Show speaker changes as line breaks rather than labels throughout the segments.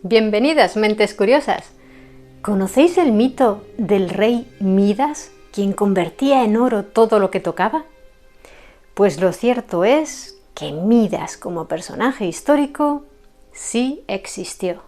Bienvenidas, mentes curiosas. ¿Conocéis el mito del rey Midas, quien convertía en oro todo lo que tocaba? Pues lo cierto es que Midas, como personaje histórico, sí existió.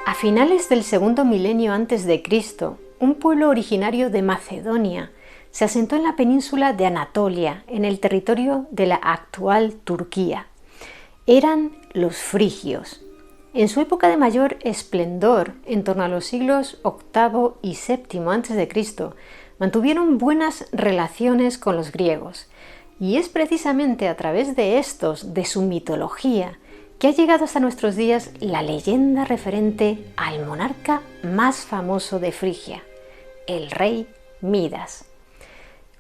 A finales del segundo milenio antes de Cristo, un pueblo originario de Macedonia se asentó en la península de Anatolia, en el territorio de la actual Turquía. Eran los frigios. En su época de mayor esplendor, en torno a los siglos VIII y VII a.C., mantuvieron buenas relaciones con los griegos. Y es precisamente a través de estos, de su mitología, que ha llegado hasta nuestros días la leyenda referente al monarca más famoso de Frigia, el rey Midas.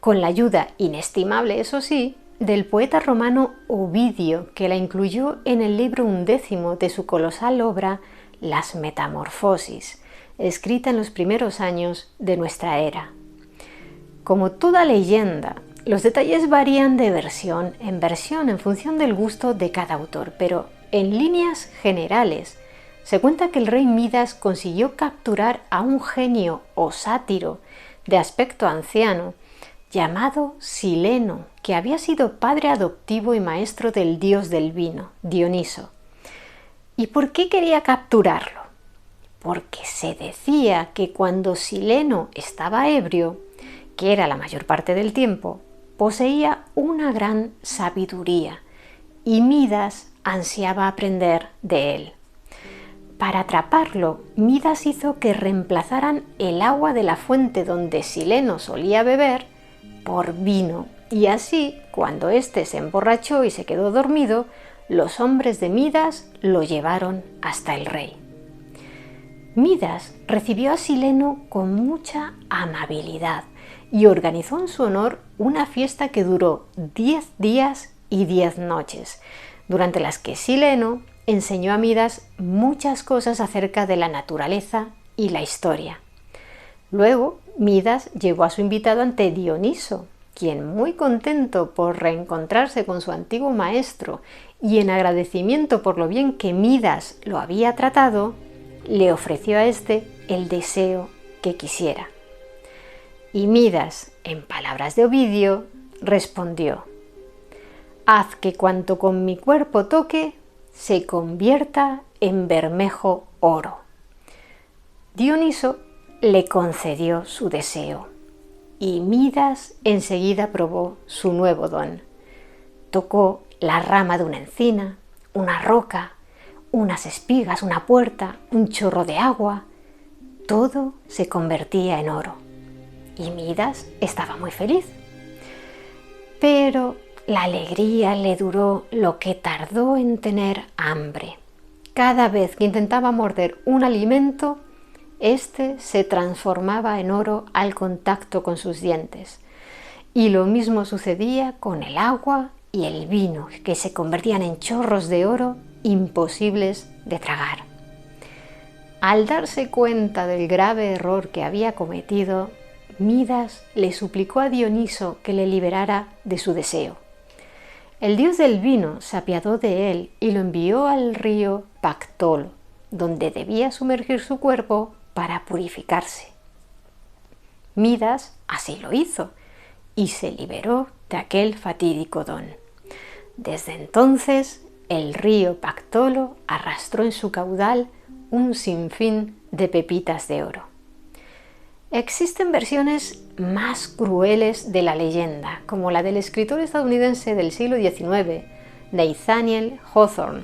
Con la ayuda inestimable, eso sí, del poeta romano Ovidio, que la incluyó en el libro 11 de su colosal obra Las Metamorfosis, escrita en los primeros años de nuestra era. Como toda leyenda, los detalles varían de versión en versión en función del gusto de cada autor, pero en líneas generales se cuenta que el rey Midas consiguió capturar a un genio o sátiro de aspecto anciano llamado Sileno, que había sido padre adoptivo y maestro del dios del vino, Dioniso. ¿Y por qué quería capturarlo? Porque se decía que cuando Sileno estaba ebrio, que era la mayor parte del tiempo, poseía una gran sabiduría y Midas ansiaba aprender de él. Para atraparlo, Midas hizo que reemplazaran el agua de la fuente donde Sileno solía beber por vino, y así, cuando éste se emborrachó y se quedó dormido, los hombres de Midas lo llevaron hasta el rey. Midas recibió a Sileno con mucha amabilidad y organizó en su honor una fiesta que duró 10 días y 10 noches, durante las que Sileno enseñó a Midas muchas cosas acerca de la naturaleza y la historia. Luego, Midas llevó a su invitado ante Dioniso, quien, muy contento por reencontrarse con su antiguo maestro y en agradecimiento por lo bien que Midas lo había tratado, le ofreció a éste el deseo que quisiera. Y Midas, en palabras de Ovidio, respondió: «Haz que cuanto con mi cuerpo toque se convierta en bermejo oro». Dioniso le concedió su deseo y Midas enseguida probó su nuevo don. Tocó la rama de una encina, una roca, unas espigas, una puerta, un chorro de agua. Todo se convertía en oro y Midas estaba muy feliz. Pero la alegría le duró lo que tardó en tener hambre. Cada vez que intentaba morder un alimento, este se transformaba en oro al contacto con sus dientes. Y lo mismo sucedía con el agua y el vino, que se convertían en chorros de oro imposibles de tragar. Al darse cuenta del grave error que había cometido, Midas le suplicó a Dioniso que le liberara de su deseo. El dios del vino se apiadó de él y lo envió al río Pactolo, donde debía sumergir su cuerpo para purificarse. Midas así lo hizo y se liberó de aquel fatídico don. Desde entonces, el río Pactolo arrastró en su caudal un sinfín de pepitas de oro. Existen versiones más crueles de la leyenda, como la del escritor estadounidense del siglo XIX, Nathaniel Hawthorne,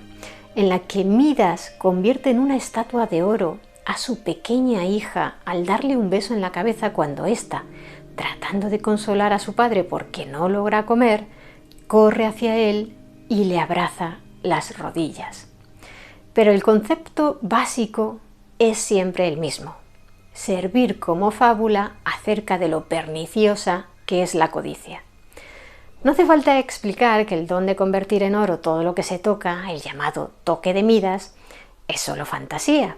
en la que Midas convierte en una estatua de oro a su pequeña hija al darle un beso en la cabeza cuando ésta, tratando de consolar a su padre porque no logra comer, corre hacia él y le abraza las rodillas. Pero el concepto básico es siempre el mismo: servir como fábula acerca de lo perniciosa que es la codicia. No hace falta explicar que el don de convertir en oro todo lo que se toca, el llamado toque de Midas, es solo fantasía.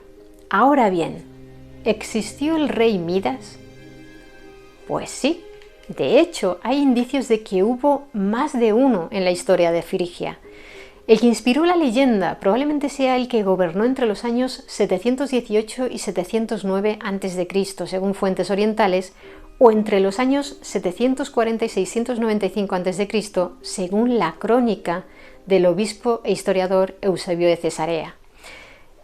Ahora bien, ¿existió el rey Midas? Pues sí, De hecho, hay indicios de que hubo más de uno en la historia de Frigia. El que inspiró la leyenda probablemente sea el que gobernó entre los años 718 y 709 a.C., según fuentes orientales, o entre los años 740 y 695 a.C., según la crónica del obispo e historiador Eusebio de Cesarea.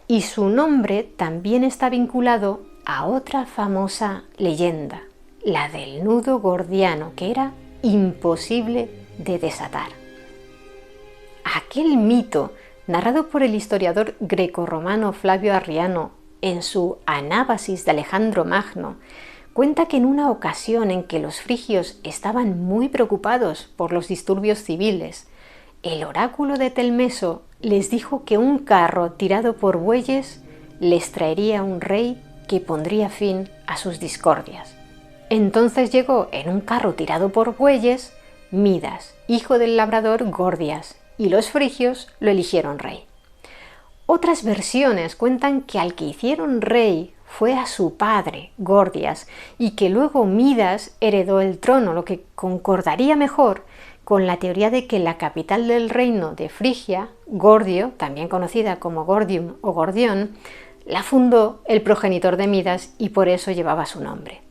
Y su nombre también está vinculado a otra famosa leyenda, la del nudo gordiano, que era imposible de desatar. Aquel mito, narrado por el historiador grecorromano Flavio Arriano en su Anábasis de Alejandro Magno, cuenta que en una ocasión en que los frigios estaban muy preocupados por los disturbios civiles, el oráculo de Telmeso les dijo que un carro tirado por bueyes les traería un rey que pondría fin a sus discordias. Entonces llegó en un carro tirado por bueyes Midas, hijo del labrador Gordias, y los frigios lo eligieron rey. Otras versiones cuentan que al que hicieron rey fue a su padre, Gordias, y que luego Midas heredó el trono, lo que concordaría mejor con la teoría de que la capital del reino de Frigia, Gordio, también conocida como Gordium o Gordión, la fundó el progenitor de Midas y por eso llevaba su nombre.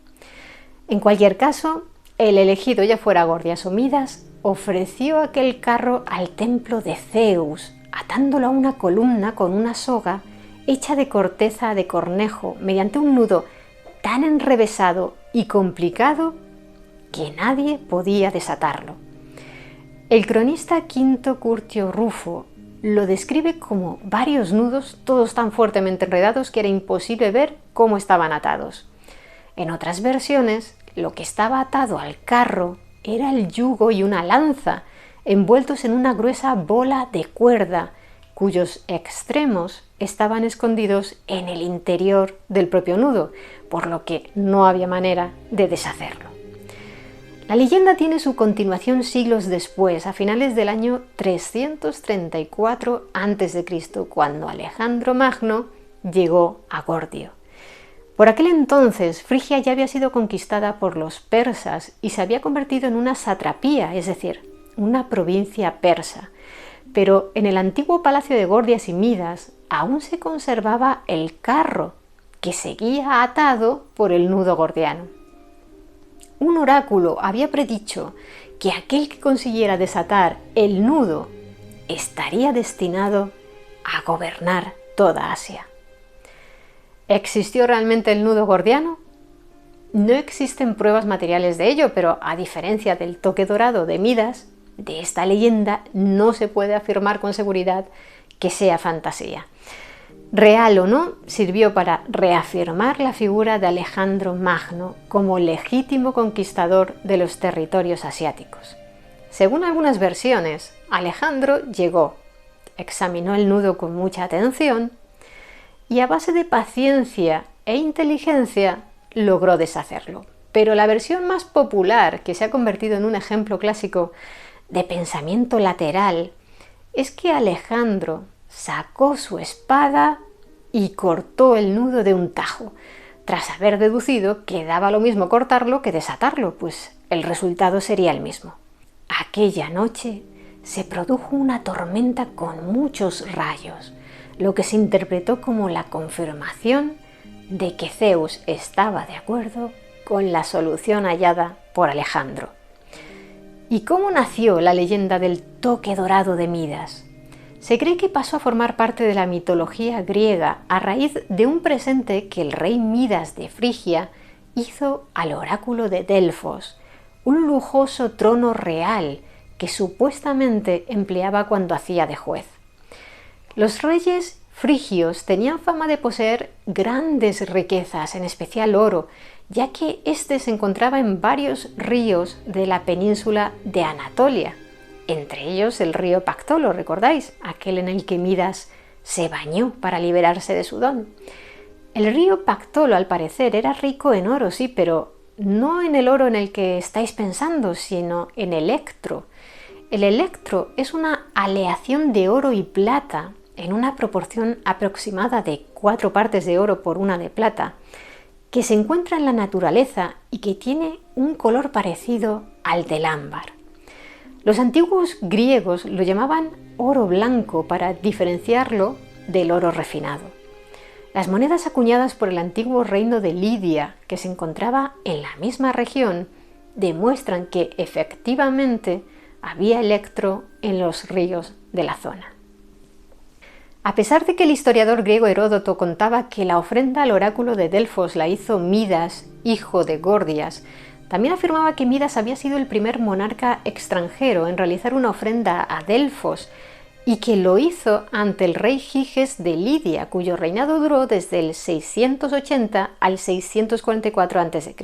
En cualquier caso, el elegido, ya fuera Gordias o Midas, ofreció aquel carro al templo de Zeus, atándolo a una columna con una soga hecha de corteza de cornejo mediante un nudo tan enrevesado y complicado que nadie podía desatarlo. El cronista Quinto Curtio Rufo lo describe como varios nudos, todos tan fuertemente enredados que era imposible ver cómo estaban atados. En otras versiones, lo que estaba atado al carro era el yugo y una lanza, envueltos en una gruesa bola de cuerda, cuyos extremos estaban escondidos en el interior del propio nudo, por lo que no había manera de deshacerlo. La leyenda tiene su continuación siglos después, a finales del año 334 a.C., cuando Alejandro Magno llegó a Gordio. Por aquel entonces, Frigia ya había sido conquistada por los persas y se había convertido en una satrapía, es decir, una provincia persa. Pero en el antiguo palacio de Gordias y Midas aún se conservaba el carro, que seguía atado por el nudo gordiano. Un oráculo había predicho que aquel que consiguiera desatar el nudo estaría destinado a gobernar toda Asia. ¿Existió realmente el nudo gordiano? No existen pruebas materiales de ello, pero a diferencia del toque dorado de Midas, de esta leyenda no se puede afirmar con seguridad que sea fantasía. Real o no, sirvió para reafirmar la figura de Alejandro Magno como legítimo conquistador de los territorios asiáticos. Según algunas versiones, Alejandro llegó, examinó el nudo con mucha atención y a base de paciencia e inteligencia logró deshacerlo. Pero la versión más popular, que se ha convertido en un ejemplo clásico de pensamiento lateral, es que Alejandro sacó su espada y cortó el nudo de un tajo, tras haber deducido que daba lo mismo cortarlo que desatarlo, pues el resultado sería el mismo. Aquella noche se produjo una tormenta con muchos rayos, lo que se interpretó como la confirmación de que Zeus estaba de acuerdo con la solución hallada por Alejandro. ¿Y cómo nació la leyenda del toque dorado de Midas? Se cree que pasó a formar parte de la mitología griega a raíz de un presente que el rey Midas de Frigia hizo al oráculo de Delfos, un lujoso trono real que supuestamente empleaba cuando hacía de juez. Los reyes frigios tenían fama de poseer grandes riquezas, en especial oro, ya que éste se encontraba en varios ríos de la península de Anatolia, entre ellos el río Pactolo, ¿recordáis? Aquel en el que Midas se bañó para liberarse de su don. El río Pactolo, al parecer, era rico en oro, sí, pero no en el oro en el que estáis pensando, sino en electro. El electro es una aleación de oro y plata en una proporción aproximada de 4 partes de oro por 1 de plata, que se encuentra en la naturaleza y que tiene un color parecido al del ámbar. Los antiguos griegos lo llamaban oro blanco para diferenciarlo del oro refinado. Las monedas acuñadas por el antiguo reino de Lidia, que se encontraba en la misma región, demuestran que efectivamente había electro en los ríos de la zona. A pesar de que el historiador griego Heródoto contaba que la ofrenda al oráculo de Delfos la hizo Midas, hijo de Gordias, también afirmaba que Midas había sido el primer monarca extranjero en realizar una ofrenda a Delfos y que lo hizo ante el rey Giges de Lidia, cuyo reinado duró desde el 680 al 644 a.C.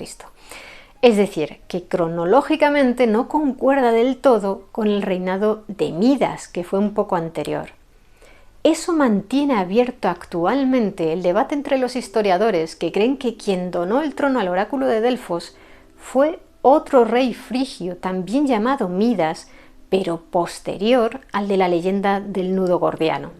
Es decir, que cronológicamente no concuerda del todo con el reinado de Midas, que fue un poco anterior. Eso mantiene abierto actualmente el debate entre los historiadores que creen que quien donó el trono al oráculo de Delfos fue otro rey frigio, también llamado Midas, pero posterior al de la leyenda del nudo gordiano.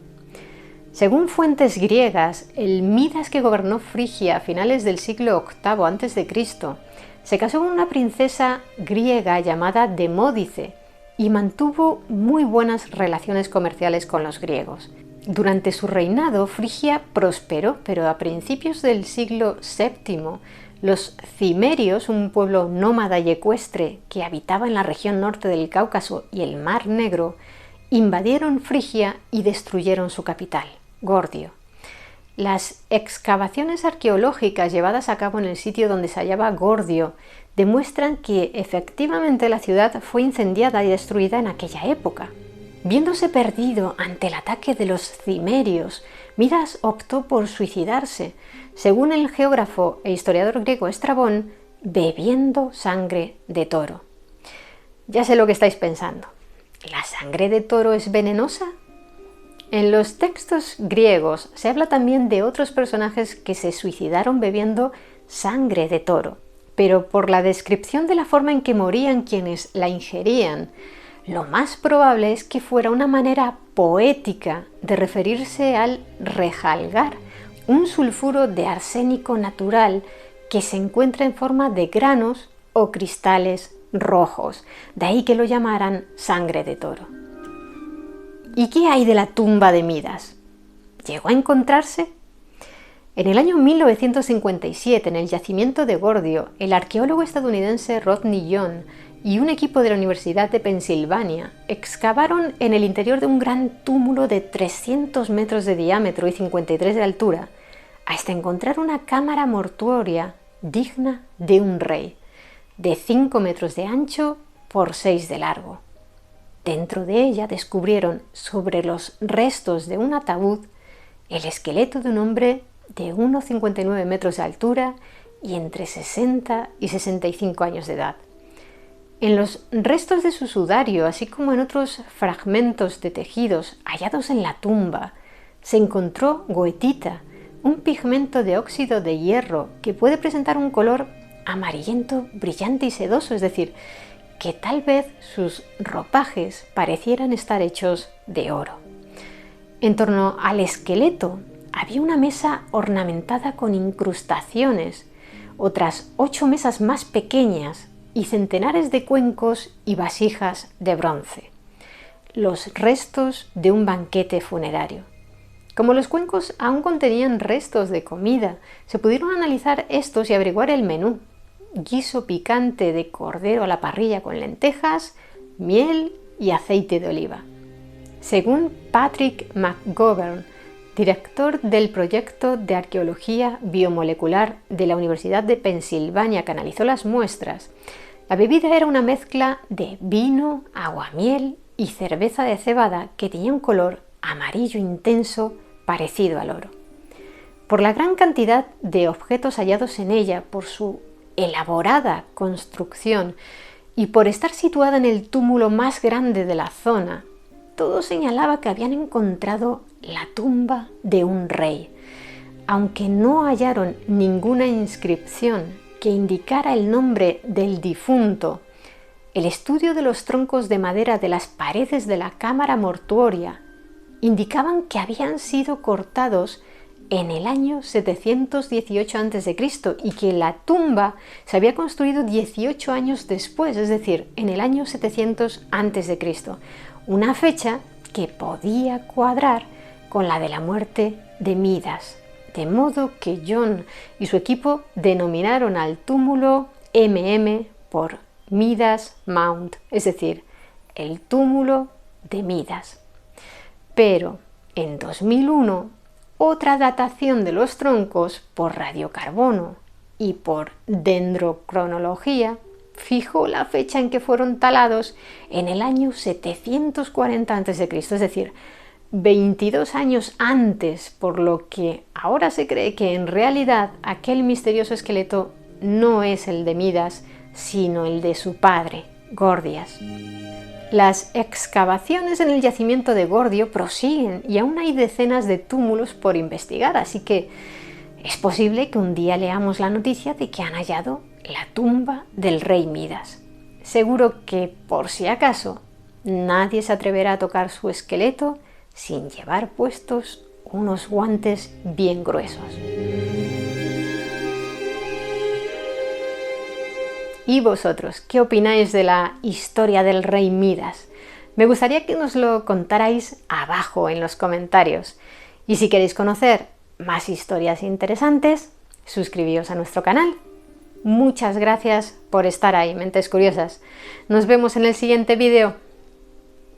Según fuentes griegas, el Midas que gobernó Frigia a finales del siglo VIII a.C. se casó con una princesa griega llamada Demódice y mantuvo muy buenas relaciones comerciales con los griegos. Durante su reinado, Frigia prosperó, pero a principios del siglo VII, los cimerios, un pueblo nómada y ecuestre que habitaba en la región norte del Cáucaso y el Mar Negro, invadieron Frigia y destruyeron su capital, Gordio. Las excavaciones arqueológicas llevadas a cabo en el sitio donde se hallaba Gordio demuestran que efectivamente la ciudad fue incendiada y destruida en aquella época. Viéndose perdido ante el ataque de los cimerios, Midas optó por suicidarse, según el geógrafo e historiador griego Estrabón, bebiendo sangre de toro. Ya sé lo que estáis pensando. ¿La sangre de toro es venenosa? En los textos griegos se habla también de otros personajes que se suicidaron bebiendo sangre de toro, pero por la descripción de la forma en que morían quienes la ingerían, lo más probable es que fuera una manera poética de referirse al rejalgar, un sulfuro de arsénico natural que se encuentra en forma de granos o cristales rojos, de ahí que lo llamaran sangre de toro. ¿Y qué hay de la tumba de Midas? ¿Llegó a encontrarse? En el año 1957, en el yacimiento de Gordio, el arqueólogo estadounidense Rodney Young y un equipo de la Universidad de Pensilvania excavaron en el interior de un gran túmulo de 300 metros de diámetro y 53 de altura, hasta encontrar una cámara mortuoria digna de un rey, de 5 metros de ancho por 6 de largo. Dentro de ella descubrieron, sobre los restos de un ataúd, el esqueleto de un hombre de 1,59 metros de altura y entre 60 y 65 años de edad. En los restos de su sudario, así como en otros fragmentos de tejidos hallados en la tumba, se encontró goetita, un pigmento de óxido de hierro que puede presentar un color amarillento, brillante y sedoso, es decir, que tal vez sus ropajes parecieran estar hechos de oro. En torno al esqueleto había una mesa ornamentada con incrustaciones, otras 8 mesas más pequeñas y centenares de cuencos y vasijas de bronce, los restos de un banquete funerario. Como los cuencos aún contenían restos de comida, se pudieron analizar estos y averiguar el menú: guiso picante de cordero a la parrilla con lentejas, miel y aceite de oliva. Según Patrick McGovern, director del proyecto de arqueología biomolecular de la Universidad de Pensilvania que analizó las muestras, la bebida era una mezcla de vino, aguamiel y cerveza de cebada que tenía un color amarillo intenso parecido al oro. Por la gran cantidad de objetos hallados en ella, por su elaborada construcción y por estar situada en el túmulo más grande de la zona, todo señalaba que habían encontrado la tumba de un rey. Aunque no hallaron ninguna inscripción que indicara el nombre del difunto, el estudio de los troncos de madera de las paredes de la cámara mortuoria indicaban que habían sido cortados en el año 718 a.C. y que la tumba se había construido 18 años después, es decir, en el año 700 a.C., una fecha que podía cuadrar con la de la muerte de Midas, de modo que John y su equipo denominaron al túmulo MM por Midas Mount, es decir, el túmulo de Midas. Pero en 2001, otra datación de los troncos por radiocarbono y por dendrocronología fijó la fecha en que fueron talados en el año 740 a.C., es decir, 22 años antes, por lo que ahora se cree que en realidad aquel misterioso esqueleto no es el de Midas, sino el de su padre, Gordias. Las excavaciones en el yacimiento de Gordio prosiguen y aún hay decenas de túmulos por investigar, así que es posible que un día leamos la noticia de que han hallado la tumba del rey Midas. Seguro que, por si acaso, nadie se atreverá a tocar su esqueleto sin llevar puestos unos guantes bien gruesos. ¿Y vosotros qué opináis de la historia del rey Midas? Me gustaría que nos lo contarais abajo en los comentarios. Y si queréis conocer más historias interesantes, suscribíos a nuestro canal. Muchas gracias por estar ahí, mentes curiosas. Nos vemos en el siguiente vídeo.